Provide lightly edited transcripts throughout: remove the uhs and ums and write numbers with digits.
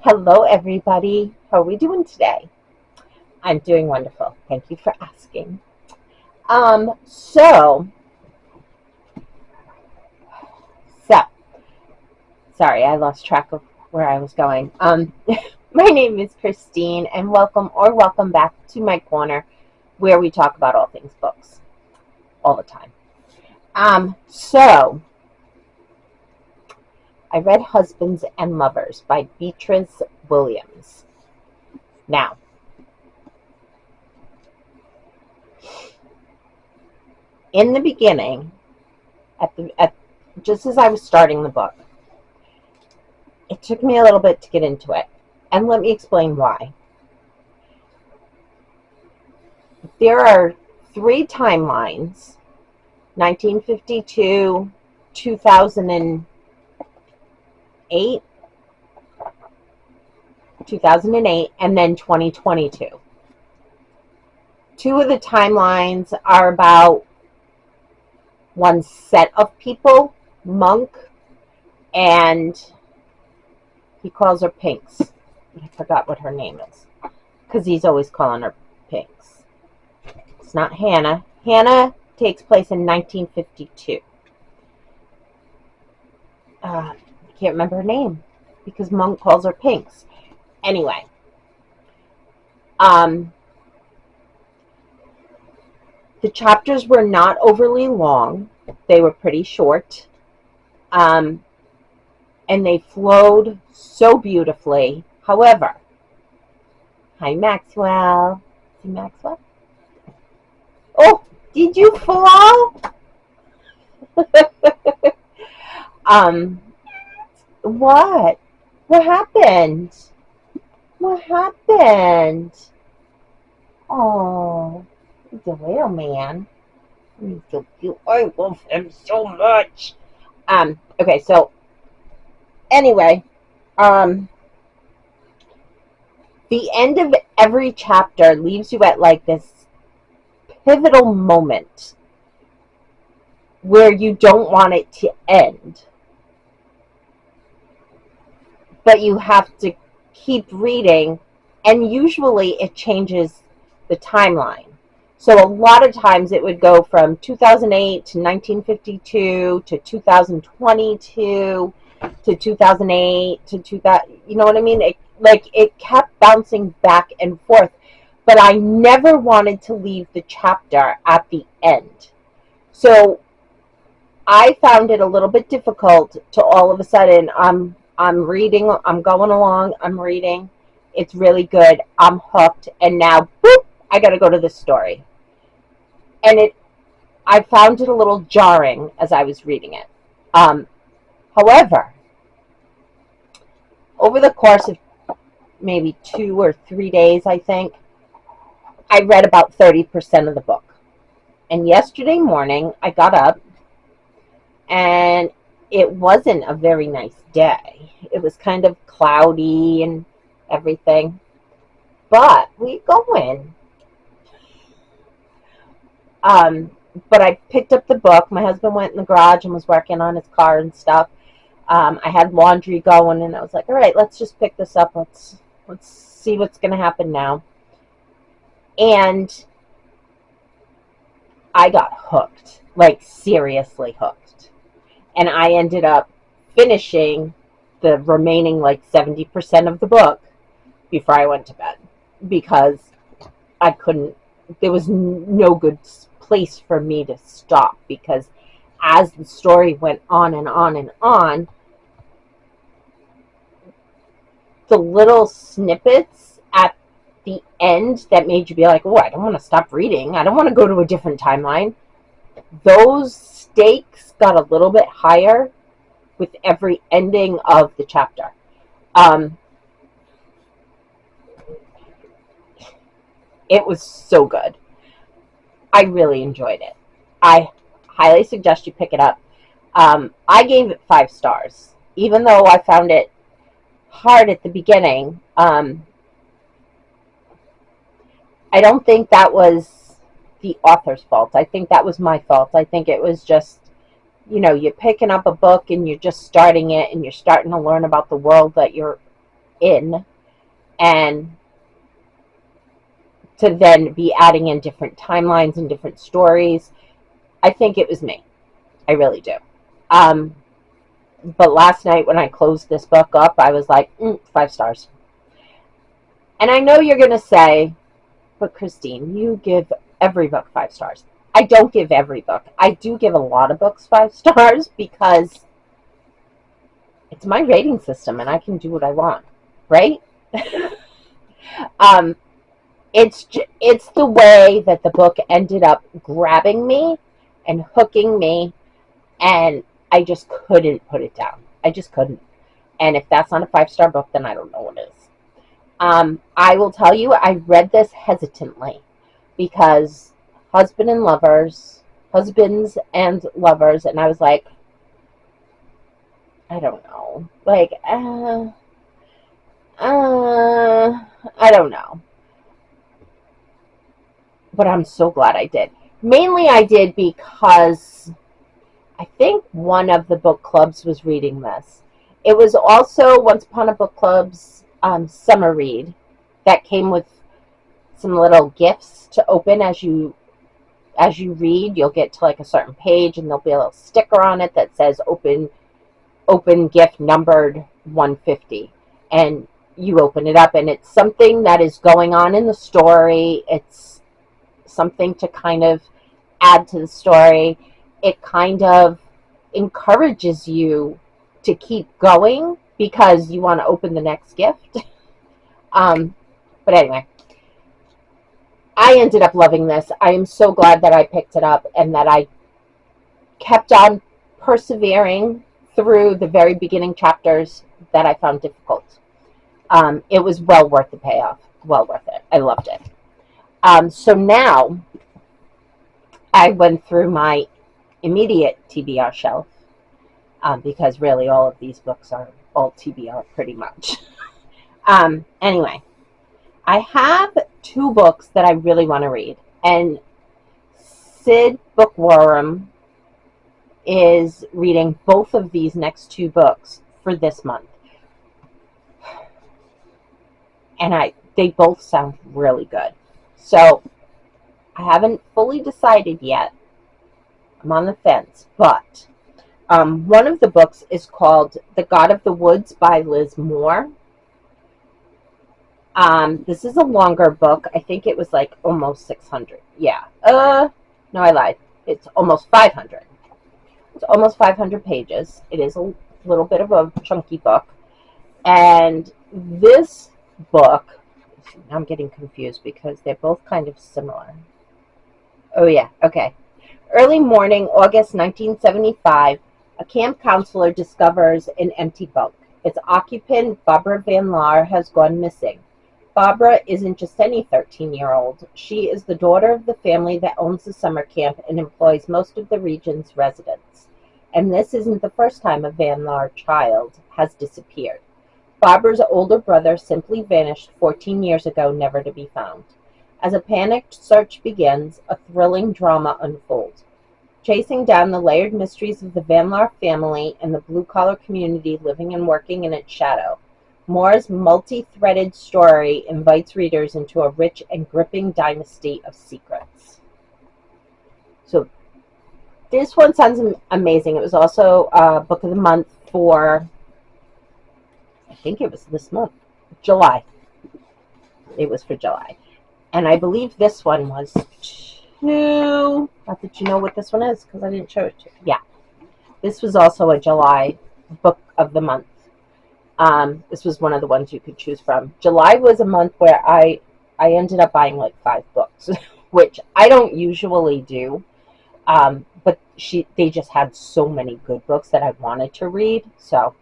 Hello, everybody. How are we doing today? I'm doing wonderful. Thank you for asking. Um, so, so, sorry, I lost track of where I was going. My name is Christine, and welcome back to my corner where we talk about all things books all the time. So, I read Husbands and Lovers by Beatrice Williams. Now, in the beginning, just as I was starting the book, it took me a little bit to get into it. And let me explain why. There are three timelines: 1952, 2008, 2008, and then 2022. Two of the timelines are about one set of people, Monk, and he calls her Pinks. I forgot what her name is because he's always calling her Pinks. It's not Hannah. Hannah takes place in 1952. I can't remember her name because Monk calls her Pinks. Anyway, the chapters were not overly long. They were pretty short. And they flowed so beautifully. However, hi Maxwell. See Maxwell? Oh, did you fall? What? What happened? What happened? Oh, he's a little man. He's so cute. I love him so much. Okay, so anyway, the end of every chapter leaves you at like this pivotal moment where you don't want it to end, but you have to keep reading, and usually it changes the timeline. So a lot of times it would go from 2008 to 1952 to 2022 to 2008 to 2000. You know what I mean? It kept bouncing back and forth, but I never wanted to leave the chapter at the end. So I found it a little bit difficult to all of a sudden I'm reading, I'm going along, I'm reading. It's really good. I'm hooked, and now boop, I got to go to the story. And I found it a little jarring as I was reading it. However, over the course of maybe 2 or 3 days, I think, I read about 30% of the book. And yesterday morning, I got up, and it wasn't a very nice day. It was kind of cloudy and everything. But we go in. But I picked up the book. My husband went in the garage and was working on his car and stuff. I had laundry going, and I was like, all right, let's just pick this up. Let's see what's going to happen now. And I got hooked, like seriously hooked. And I ended up finishing the remaining like 70% of the book before I went to bed because I couldn't, there was no good place for me to stop, because as the story went on and on and on, the little snippets at the end that made you be like, oh, I don't want to stop reading. I don't want to go to a different timeline. Those stakes got a little bit higher with every ending of the chapter. It was so good. I really enjoyed it. I highly suggest you pick it up. I gave it 5 stars, even though I found it hard at the beginning. I don't think that was the author's fault. I think that was my fault. I think it was just, you're picking up a book and you're just starting it and you're starting to learn about the world that you're in, and to then be adding in different timelines and different stories. I think it was me. I really do. Um, but last night when I closed this book up, I was like, 5 stars. And I know you're going to say, but Christine, you give every book 5 stars. I don't give every book. I do give a lot of books 5 stars because it's my rating system and I can do what I want, right? um, it's the way that the book ended up grabbing me and hooking me, and I just couldn't put it down. I just couldn't. And if that's not a 5 star book, then I don't know what is. I will tell you, I read this hesitantly because husbands and lovers, and I was like, I don't know, like, I don't know, but I'm so glad I did. Mainly, I did because I think one of the book clubs was reading this. It was also Once Upon a Book Club's summer read that came with some little gifts to open as you read. You'll get to like a certain page, and there'll be a little sticker on it that says open gift numbered 150, and you open it up, and it's something that is going on in the story. It's something to kind of add to the story. It kind of encourages you to keep going because you want to open the next gift. But anyway, I ended up loving this. I am so glad that I picked it up and that I kept on persevering through the very beginning chapters that I found difficult. It was well worth the payoff. Well worth it. I loved it. So now I went through my immediate TBR shelf, because really all of these books are all TBR pretty much. Anyway, I have 2 books that I really want to read, and Sid Bookworm is reading both of these next 2 books for this month, and they both sound really good. So I haven't fully decided yet. I'm on the fence, but one of the books is called The God of the Woods by Liz Moore. This is a longer book. I think it was like almost 600. Yeah. No, I lied. It's almost 500. It's almost 500 pages. It is a little bit of a chunky book. And this book, I'm getting confused because they're both kind of similar. Oh, yeah. Okay. Early morning, August 1975, a camp counselor discovers an empty bunk. Its occupant, Barbara Van Laar, has gone missing. Barbara isn't just any 13-year-old. She is the daughter of the family that owns the summer camp and employs most of the region's residents. And this isn't the first time a Van Laar child has disappeared. Barbara's older brother simply vanished 14 years ago, never to be found. As a panicked search begins, a thrilling drama unfolds, chasing down the layered mysteries of the Van Laar family and the blue-collar community living and working in its shadow. Moore's multi-threaded story invites readers into a rich and gripping dynasty of secrets. So this one sounds amazing. It was also Book of the Month for, I think it was this month, July. It was for July. And I believe this one was 2. Not that you know what this one is because I didn't show it to you. Yeah. This was also a July Book of the Month. This was one of the ones you could choose from. July was a month where I ended up buying like 5 books, which I don't usually do. But they just had so many good books that I wanted to read. So,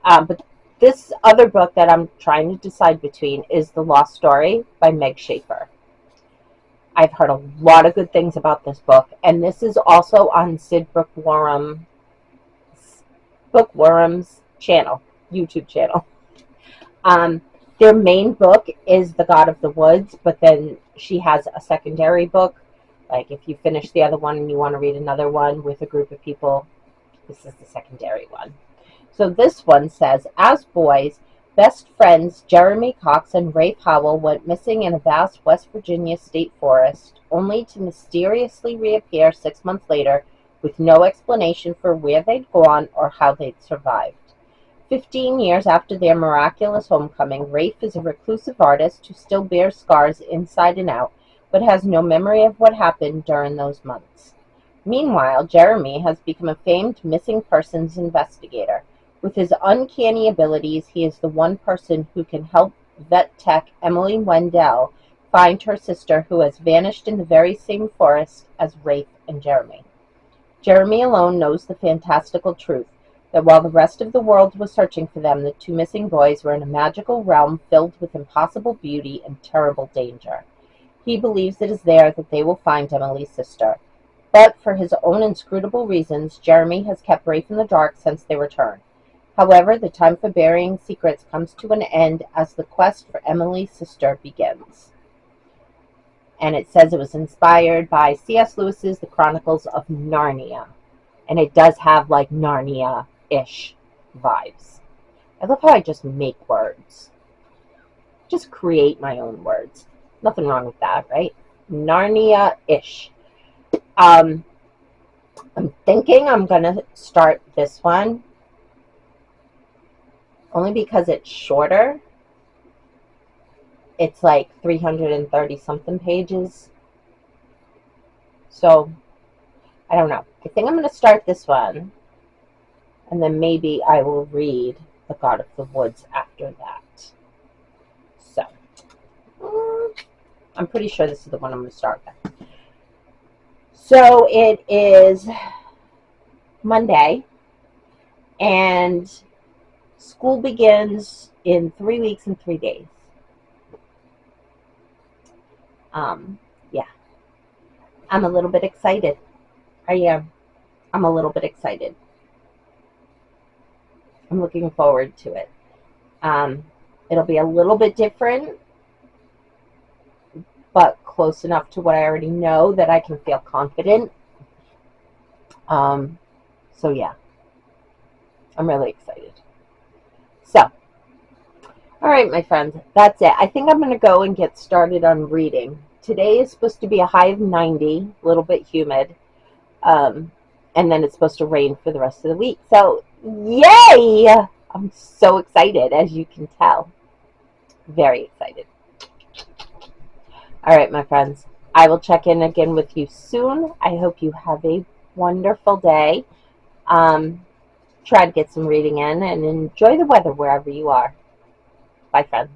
but this other book that I'm trying to decide between is The Lost Story by Meg Schaefer. I've heard a lot of good things about this book, and this is also on Sid Bookworm's channel, YouTube channel. Their main book is The God of the Woods, but then she has a secondary book. Like if you finish the other one and you want to read another one with a group of people, this is the secondary one. So this one says, as boys, Best friends Jeremy Cox and Rafe Howell went missing in a vast West Virginia state forest, only to mysteriously reappear 6 months later with no explanation for where they'd gone or how they'd survived. 15 years after their miraculous homecoming, Rafe is a reclusive artist who still bears scars inside and out, but has no memory of what happened during those months. Meanwhile, Jeremy has become a famed missing persons investigator. With his uncanny abilities, he is the one person who can help vet tech Emily Wendell find her sister, who has vanished in the very same forest as Rafe and Jeremy. Jeremy alone knows the fantastical truth, that while the rest of the world was searching for them, the two missing boys were in a magical realm filled with impossible beauty and terrible danger. He believes it is there that they will find Emily's sister. But for his own inscrutable reasons, Jeremy has kept Rafe in the dark since they returned. However, the time for burying secrets comes to an end as the quest for Emily's sister begins. And it says it was inspired by C.S. Lewis's The Chronicles of Narnia. And it does have like Narnia-ish vibes. I love how I just make words. Just create my own words. Nothing wrong with that, right? Narnia-ish. I'm thinking I'm going to start this one only because it's shorter. It's like 330 something pages. So, I don't know. I think I'm going to start this one, and then maybe I will read The God of the Woods after that. So, I'm pretty sure this is the one I'm going to start with. So, it is Monday, and school begins in 3 weeks and 3 days. Yeah. I'm a little bit excited. I am. I'm a little bit excited. I'm looking forward to it. It'll be a little bit different, but close enough to what I already know that I can feel confident. So yeah, I'm really excited. So, all right, my friends, that's it. I think I'm going to go and get started on reading. Today is supposed to be a high of 90, a little bit humid, and then it's supposed to rain for the rest of the week. So, yay! I'm so excited, as you can tell. Very excited. All right, my friends, I will check in again with you soon. I hope you have a wonderful day. Try to get some reading in and enjoy the weather wherever you are. Bye, friends.